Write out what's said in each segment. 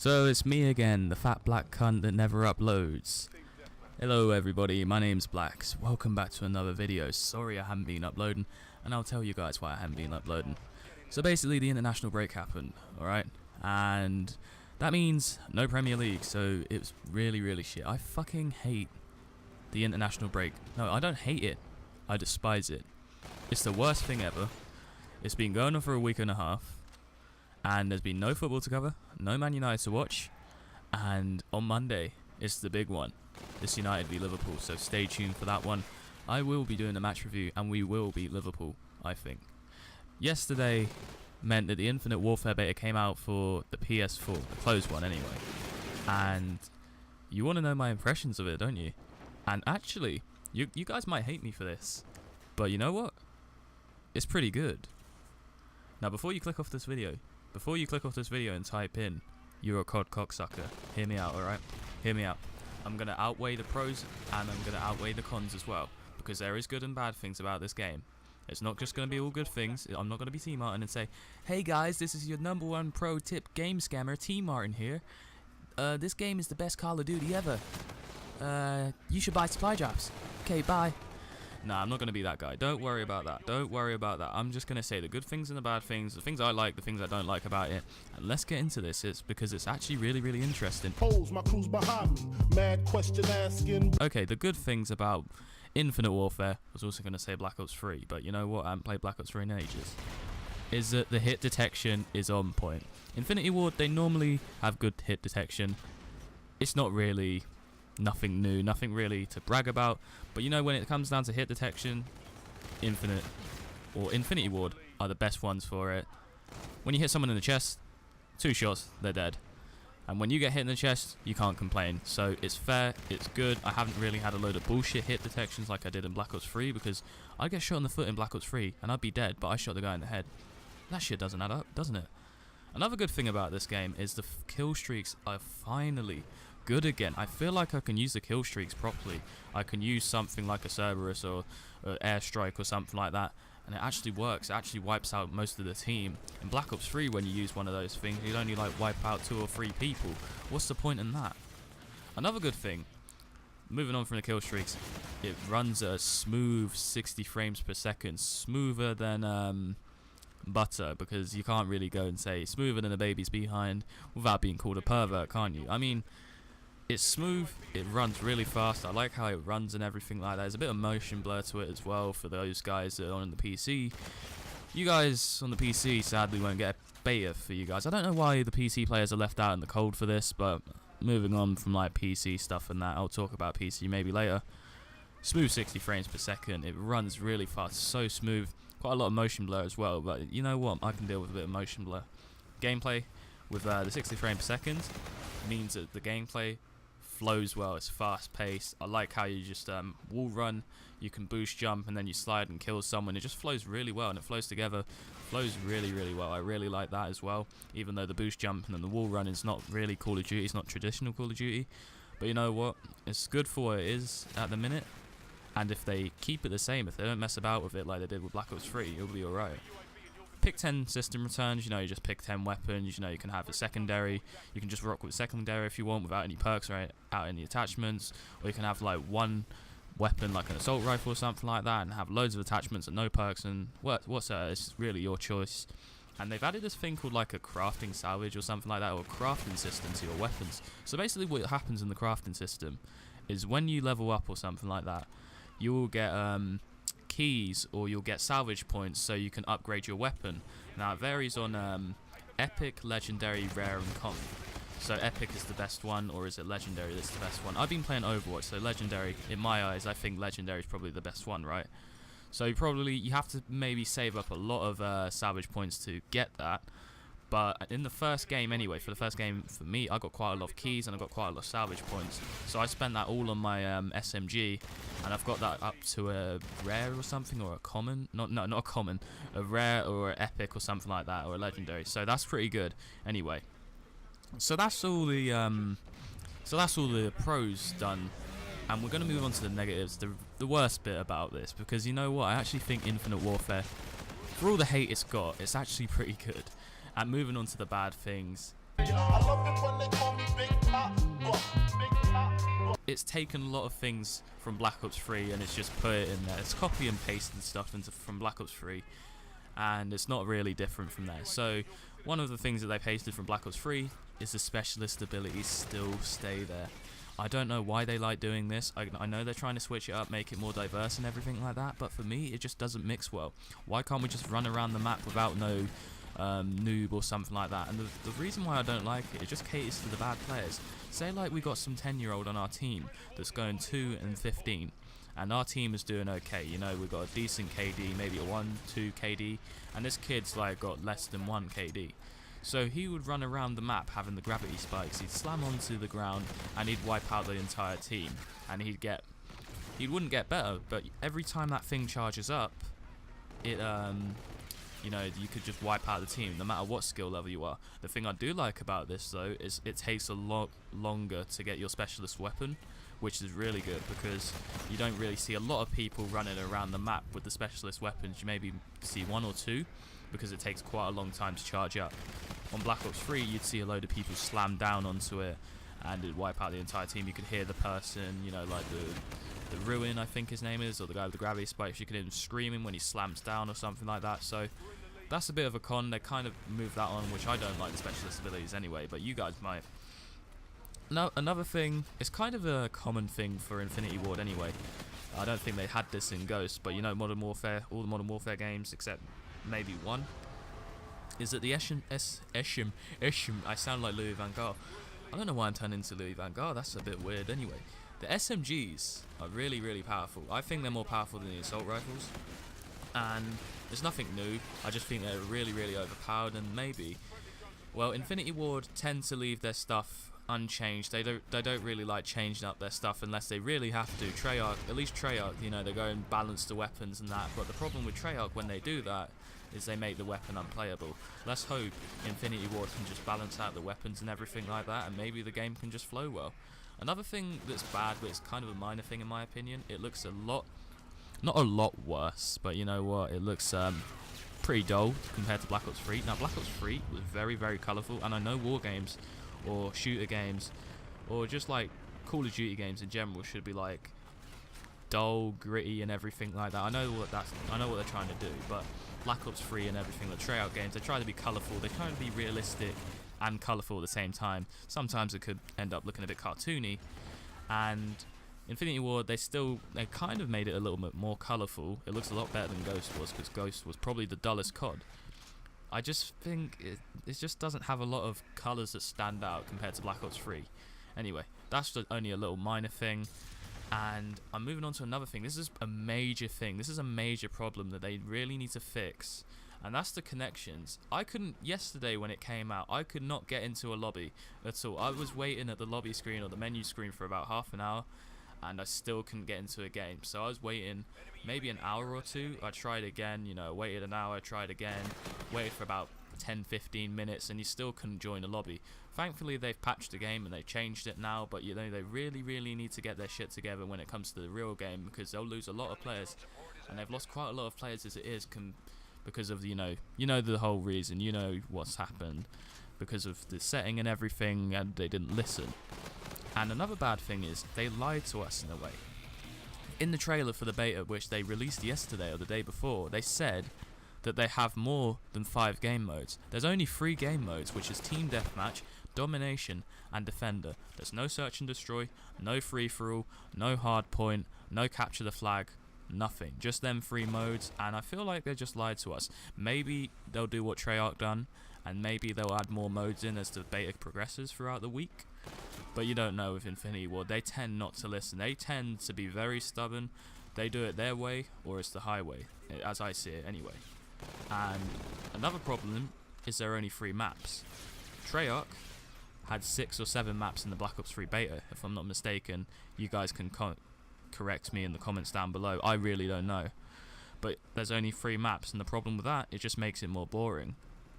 So it's me again, the fat black cunt that never uploads. Hello everybody, my name's Blacks. Welcome back to another video. Sorry I haven't been uploading, and I'll tell you guys why I haven't been uploading. So basically the international break happened, alright? And that means no Premier League, so it's really shit. I fucking hate the international break. No, I don't hate it. I despise it. It's the worst thing ever. It's been going on for a week and a half. And there's been no football to cover, no Man United to watch, and on Monday, it's the big one. It's United v Liverpool, so stay tuned for that one. I will be doing a match review, and we will beat Liverpool, I think. Yesterday meant that the Infinite Warfare beta came out for the PS4, the closed one anyway. And you want to know my impressions of it, don't you? And actually, you guys might hate me for this, but you know what? It's pretty good. Now before you click off this video, and type in, "You're a COD cocksucker," hear me out, alright? Hear me out. I'm going to outweigh the pros, and I'm going to outweigh the cons as well. Because there is good and bad things about this game. It's not just going to be all good things. I'm not going to be T Martin and say, "Hey guys, this is your #1 pro tip game scammer, T Martin here. This game is the best Call of Duty ever. You should buy supply drops. Okay, bye." Nah, I'm not going to be that guy. Don't worry about that. Don't worry about that. I'm just going to say the good things and the bad things, the things I like, the things I don't like about it. And let's get into this. It's because it's actually really interesting. My crew's behind me. Mad question asking. Okay, the good things about Infinite Warfare, I was also going to say Black Ops 3, but you know what? I haven't played Black Ops 3 in ages. Is that the hit detection is on point. Infinity Ward, they normally have good hit detection. It's not really nothing new, nothing really to brag about, but you know, when it comes down to hit detection, Infinite or Infinity Ward are the best ones for it. When you hit someone in the chest, 2 shots, they're dead. And when you get hit in the chest, you can't complain. So it's fair, it's good. I haven't really had a load of bullshit hit detections like I did in Black Ops 3, because I'd get shot in the foot in Black Ops 3 and I'd be dead, but I shot the guy in the head. That shit doesn't add up, doesn't it? Another good thing about this game is the kill streaks are finally good again. I feel like I can use the kill streaks properly. I can use something like a Cerberus or Airstrike or something like that, and it actually works. It actually wipes out most of the team. In Black Ops 3, when you use one of those things, you'd only like wipe out 2 or 3 people. What's the point in that? Another good thing, moving on from the kill streaks, it runs a smooth 60 frames per second, smoother than butter, because you can't really go and say smoother than a baby's behind without being called a pervert, can't you? I mean, it's smooth, it runs really fast. I like how it runs and everything like that. There's a bit of motion blur to it as well for those guys that are on the PC. You guys on the PC sadly won't get a beta for you guys. I don't know why the PC players are left out in the cold for this, but moving on from like PC stuff and that, I'll talk about PC maybe later. Smooth 60 frames per second, it runs really fast, so smooth. Quite a lot of motion blur as well, but you know what, I can deal with a bit of motion blur. Gameplay with the 60 frames per second means that the gameplay flows well. It's fast paced. I like how you just wall run, you can boost jump, and then you slide and kill someone. It just flows really well, and it flows together, flows really well. I really like that as well, even though the boost jump and then the wall run is not really Call of Duty. It's not traditional Call of Duty, but you know what, it's good for what it is at the minute. And if they keep it the same, if they don't mess about with it like they did with Black Ops 3, it'll be alright. Pick 10 system returns, you know, you just pick 10 weapons, you know, you can have a secondary, you can just rock with secondary if you want without any perks or out any attachments, or you can have like one weapon like an assault rifle or something like that and have loads of attachments and no perks, and what's that, it's really your choice. And they've added this thing called like a crafting salvage or something like that, or a crafting system to your weapons. So basically what happens in the crafting system is when you level up or something like that, you will get keys, or you'll get salvage points so you can upgrade your weapon. Now it varies on epic, legendary, rare and common. So epic is the best one, or is it legendary that's the best one? I've been playing Overwatch, so legendary, in my eyes, I think legendary is probably the best one, right? So you have to maybe save up a lot of salvage points to get that. But in the first game anyway, for the first game for me, I got quite a lot of keys and I got quite a lot of salvage points. So I spent that all on my SMG, and I've got that up to a rare or something, or a common, not a common, a rare or an epic or something like that, or a legendary. So that's pretty good. Anyway, so that's all the pros done, and we're gonna move on to the negatives, the worst bit about this, because you know what, I actually think Infinite Warfare, for all the hate it's got, it's actually pretty good. And moving on to the bad things, I love it when they it's taken a lot of things from Black Ops 3 and it's just put it in there. It's copy and pasted stuff from Black Ops 3, and it's not really different from there. So one of the things that they pasted from Black Ops 3 is the specialist abilities still stay there. I don't know why they like doing this. I know they're trying to switch it up, make it more diverse and everything like that, but for me it just doesn't mix well. Why can't we just run around the map without no noob or something like that? And the reason why I don't like it just caters to the bad players. Say like we got some 10-year-old on our team that's going 2 and 15, and our team is doing okay. You know, we've got a decent KD, maybe a 1-2 KD, and this kid's like got less than 1 KD. So he would run around the map having the gravity spikes, he'd slam onto the ground and he'd wipe out the entire team, and he wouldn't get better, but every time that thing charges up, it you know, you could just wipe out the team no matter what skill level you are. The thing I do like about this though is it takes a lot longer to get your specialist weapon, which is really good because you don't really see a lot of people running around the map with the specialist weapons. You maybe see 1 or 2 because it takes quite a long time to charge up. On Black Ops 3 you'd see a load of people slam down onto it and it'd wipe out the entire team. You could hear the person, you know, like the Ruin, I think his name is, or the guy with the gravity spikes, you could hear him screaming when he slams down or something like that. So that's a bit of a con. They kind of moved that on, which I don't like the specialist abilities anyway, but you guys might. No, another thing, it's kind of a common thing for Infinity Ward anyway. I don't think they had this in Ghost, but you know, Modern Warfare, all the Modern Warfare games except maybe one, is that the Eshim, I sound like Louis Van Gaal. I don't know why I'm turning into Louis Van Gaal, that's a bit weird anyway. The SMGs are really, really powerful. I think they're more powerful than the assault rifles, and there's nothing new. I just think they're really, really overpowered, and maybe, well, Infinity Ward tend to leave their stuff unchanged. They don't really like changing up their stuff unless they really have to. Treyarch, at least Treyarch, you know, they go and balance the weapons and that, but the problem with Treyarch when they do that is they make the weapon unplayable. Let's hope Infinity Ward can just balance out the weapons and everything like that, and maybe the game can just flow well. Another thing that's bad, but it's kind of a minor thing in my opinion, it looks a lot, not a lot worse, but you know what, it looks pretty dull compared to Black Ops 3. Now Black Ops 3 was very, very colourful, and I know war games or shooter games or just like Call of Duty games in general should be like dull, gritty and everything like that. I know what they're trying to do, but Black Ops 3 and everything, the Treyarch games, they try to be colourful, they try to be realistic and colourful at the same time. Sometimes it could end up looking a bit cartoony, and Infinity Ward, they kind of made it a little bit more colourful. It looks a lot better than Ghost was, because Ghost was probably the dullest COD. I just think it just doesn't have a lot of colours that stand out compared to Black Ops 3. Anyway, that's just only a little minor thing, and I'm moving on to another thing. This is a major thing. This is a major problem that they really need to fix, and that's the connections. Yesterday when it came out, I could not get into a lobby at all. I was waiting at the lobby screen or the menu screen for about half an hour, and I still couldn't get into a game. So I was waiting maybe an hour or two. I tried again, you know, waited an hour, tried again, waited for about 10-15 minutes, and you still couldn't join a lobby. Thankfully they've patched the game and they changed it now, but you know, they really, really need to get their shit together when it comes to the real game, because they'll lose a lot of players, and they've lost quite a lot of players as it is, because of you know the whole reason, you know what's happened, because of the setting and everything, and they didn't listen. And another bad thing is they lied to us in a way. In the trailer for the beta, which they released yesterday or the day before, they said that they have more than 5 game modes. There's only 3 game modes, which is Team Deathmatch, Domination, and Defender. There's no Search and Destroy, no Free-for-all, no Hardpoint, no Capture the Flag, nothing. Just them 3 modes, and I feel like they just lied to us. Maybe they'll do what Treyarch done, and maybe they'll add more modes in as the beta progresses throughout the week. But you don't know with Infinity Ward. They tend not to listen. They tend to be very stubborn. They do it their way, or it's the highway, as I see it anyway. And another problem is there are only 3 maps. Treyarch had 6 or 7 maps in the Black Ops 3 beta, if I'm not mistaken. You guys can correct me in the comments down below. I really don't know. But there's only 3 maps, and the problem with that, it just makes it more boring.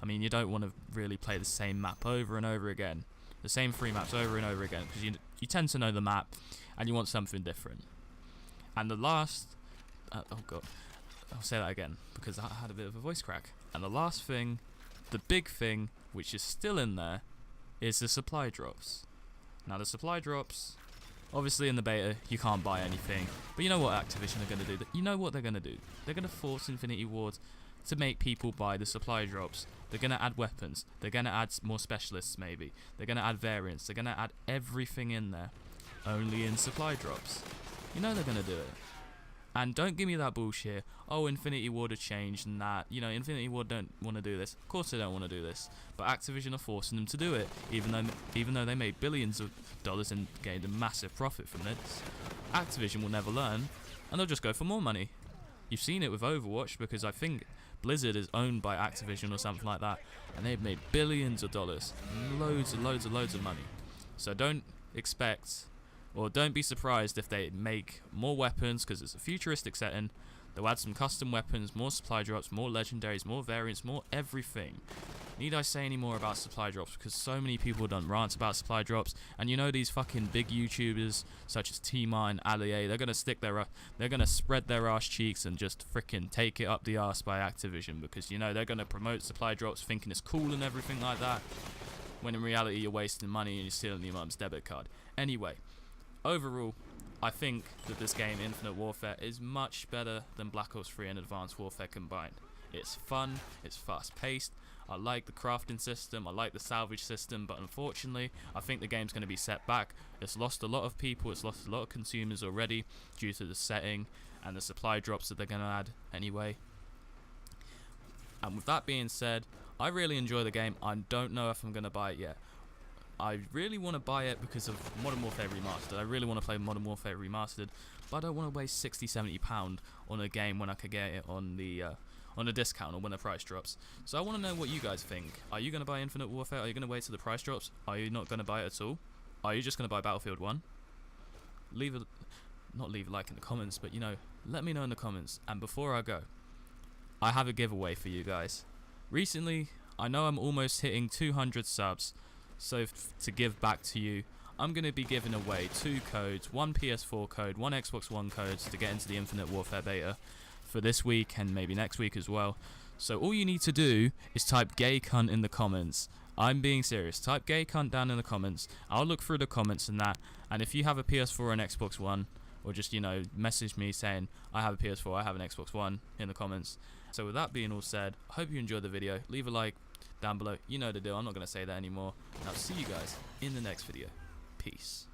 I mean, you don't want to really play the same map over and over again. The same 3 maps over and over again, because you tend to know the map, and you want something different. And the last... oh god, I'll say that again, because I had a bit of a voice crack. And the last thing, the big thing, which is still in there, is the supply drops. Now the supply drops, Obviously in the beta you can't buy anything, but you know what Activision are going to do? You know what they're going to do? They're going to force Infinity Ward to make people buy the supply drops. They're going to add weapons, they're going to add more specialists maybe, they're going to add variants, they're going to add everything in there, only in supply drops. You know they're going to do it. And don't give me that bullshit, oh Infinity Ward have changed and that, you know, Infinity Ward don't want to do this. Of course they don't want to do this, but Activision are forcing them to do it, even though they made billions of dollars and gained a massive profit from this. Activision will never learn, and they'll just go for more money. You've seen it with Overwatch, because I think Blizzard is owned by Activision or something like that, and they've made billions of dollars, loads of money. So don't expect, or don't be surprised if they make more weapons, because it's a futuristic setting. They'll add some custom weapons, more supply drops, more legendaries, more variants, more everything. Need I say any more about supply drops? Because so many people have done rants about supply drops, and you know these fucking big YouTubers such as T-Mine, Allier, they're gonna spread their ass cheeks and just freaking take it up the arse by Activision, because you know they're gonna promote supply drops, thinking it's cool and everything like that, when in reality you're wasting money and you're stealing your mum's debit card. Anyway, overall, I think that this game, Infinite Warfare, is much better than Black Ops 3 and Advanced Warfare combined. It's fun, it's fast paced, I like the crafting system, I like the salvage system, but unfortunately, I think the game's going to be set back. It's lost a lot of people, it's lost a lot of consumers already due to the setting and the supply drops that they're going to add anyway. And with that being said, I really enjoy the game. I don't know if I'm going to buy it yet. I really want to buy it because of Modern Warfare Remastered. I really want to play Modern Warfare Remastered, but I don't want to waste £60-70 on a game when I could get it on a discount or when the price drops. So I want to know what you guys think. Are you going to buy Infinite Warfare? Are you going to wait till the price drops? Are you not going to buy it at all? Are you just going to buy Battlefield 1? Not leave a like in the comments, but you know, let me know in the comments. And before I go, I have a giveaway for you guys. Recently, I know I'm almost hitting 200 subs. So to give back to you, I'm going to be giving away 2 codes, 1 PS4 code, 1 Xbox One codes to get into the Infinite Warfare beta for this week and maybe next week as well. So all you need to do is type Gay Cunt in the comments. I'm being serious. Type Gay Cunt down in the comments. I'll look through the comments and that. And if you have a PS4 or an Xbox One, or just, you know, message me saying I have a PS4, I have an Xbox One in the comments. So with that being all said, I hope you enjoyed the video. Leave a like down below. You know the deal. I'm not going to say that anymore. And I'll see you guys in the next video. Peace.